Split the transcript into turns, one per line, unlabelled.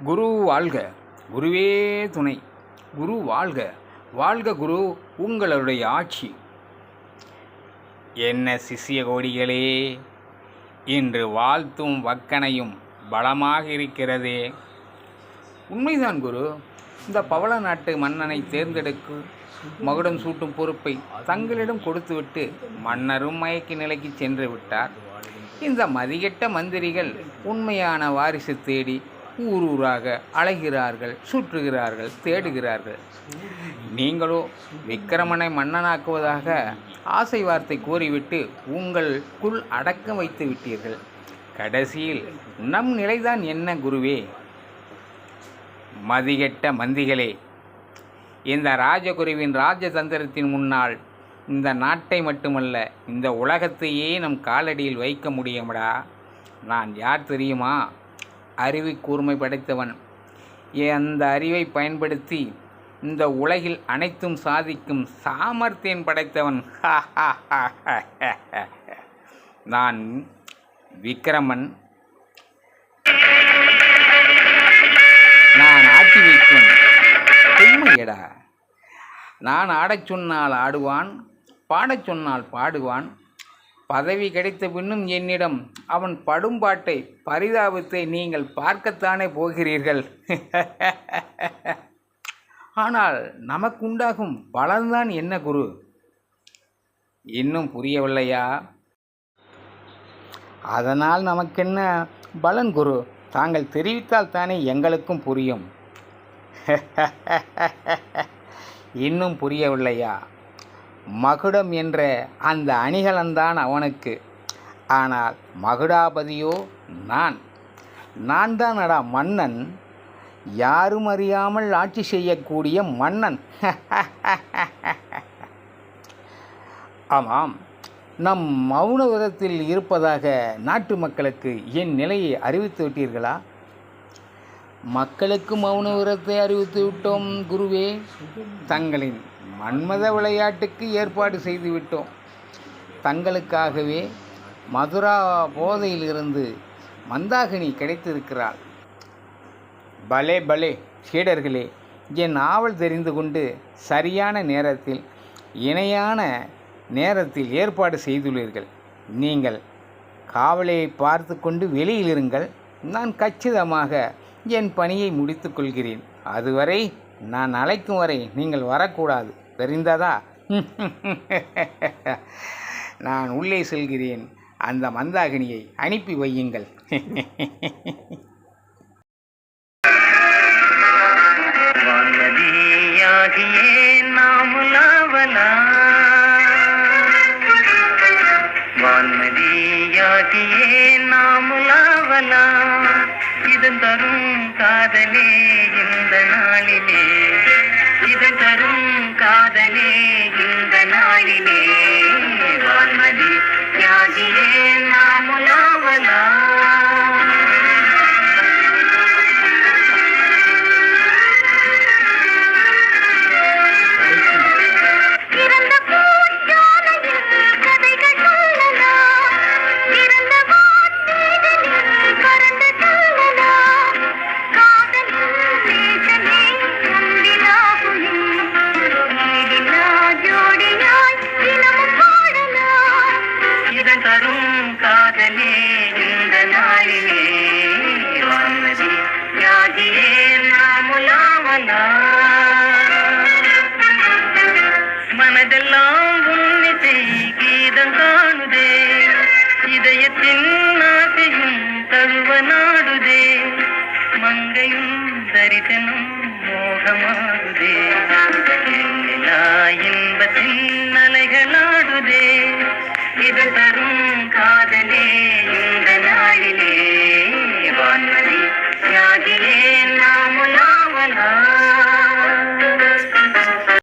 குரு வாழ்க, குருவே துணை. குரு வாழ்க, வாழ்க குரு உங்களுடைய ஆட்சி. என்ன சிஷ்ய கோடிகளே, இன்று வாழ்த்தும் வக்கனையும் பலமாக இருக்கிறதே. உண்மைதான் குரு. இந்த பவள நாட்டு மன்னனை தேர்ந்தெடுக்கும் மகுடம் சூட்டும் பொறுப்பை தங்களிடம் கொடுத்துவிட்டு மன்னரும் மயக்க நிலைக்கு சென்று விட்டார். இந்த மதிகெட்ட மந்திரிகள் உண்மையான வாரிசு தேடி ஊரூராக அலைகிறார்கள், சுற்றுகிறார்கள், தேடுகிறார்கள். நீங்களோ விக்கிரமனை மன்னனாக்குவதாக ஆசை வார்த்தை கூறிவிட்டு உங்களுக்குள் அடக்கம் வைத்து விட்டீர்கள். கடைசியில் நம் நிலைதான் என்ன குருவே? மதிகெட்ட மந்திகளே, இந்த ராஜகுருவின் ராஜதந்திரத்தின் முன்னால் இந்த நாட்டை மட்டுமல்ல, இந்த உலகத்தையே நம் காலடியில் வைக்க முடியுமடா. நான் யார் தெரியுமா? அறிவு கூர்மை படைத்தவன். அந்த அறிவை பயன்படுத்தி இந்த உலகில் அனைத்தும் சாதிக்கும் சாமர்த்தியம் படைத்தவன். நான் விக்கிரமன். நான் ஆட்சி வைக்கும் பெண்மையடா. நான் ஆடச் சொன்னால் ஆடுவான், பாடச் சொன்னால் பாடுவான். பதவி கிடைத்த பின்னும் என்னிடம் அவன் படும் பாட்டை, பரிதாபத்தை நீங்கள் பார்க்கத்தானே போகிறீர்கள். ஆனால் நமக்குண்டாகும் பலன்தான் என்ன குரு? இன்னும் புரியவில்லையா? அதனால் நமக்கென்ன பலன் குரு? தாங்கள் தெரிவித்தால் தானே எங்களுக்கும் புரியும். இன்னும் புரியவில்லையா? மகுடம் என்ற அந்த அணிகலன்தான் அவனுக்கு. ஆனால் மகுடாபதியோ நான் தானடா மன்னன். யாரும் அறியாமல் ஆட்சி செய்யக்கூடிய மன்னன். ஆமாம், நம் மௌன விரதத்தில் இருப்பதாக நாட்டு மக்களுக்கு என் நிலையை அறிவித்து விட்டீர்களா? மக்களுக்கு மௌன விரதத்தை அறிவித்து விட்டோம் குருவே. தங்களின் மன்மத விளையாட்டுக்கு ஏற்பாடு செய்துவிட்டோம். தங்களுக்காகவே மதுரா போதையிலிருந்து மந்தாகினி கிடைத்திருக்கிறாள். பலே பலே சீடர்களே, என் ஆவல் தெரிந்து கொண்டு சரியான நேரத்தில், இணையான நேரத்தில் ஏற்பாடு செய்துள்ளீர்கள். நீங்கள் காவலை பார்த்து கொண்டு வெளியில் இருங்கள். நான் கச்சிதமாக என் பணியை முடித்து கொள்கிறேன். அதுவரை நான் அழைக்கும் வரை நீங்கள் வரக்கூடாது, தெரிந்ததா? நான் உள்ளே செல்கிறேன். அந்த மந்தாகினியை அனுப்பி வையுங்கள்.
இதன் தரும் காதலே இந்த நாளிலே, இதன் தரும் காதலே இந்த நாளிலே, வான்மதி யாகியே நாமுலாவலா. மனதெல்லாம் உன்னிசை கீதம் காணுதே, இதயத்தின் ஆசையும் தழுவ நாடுதே, மங்கையும் தரிசனம் மோகமாகுதே, எல்லா இன்பத்தின் அலைகளாடுதே, இது தரும் காதலே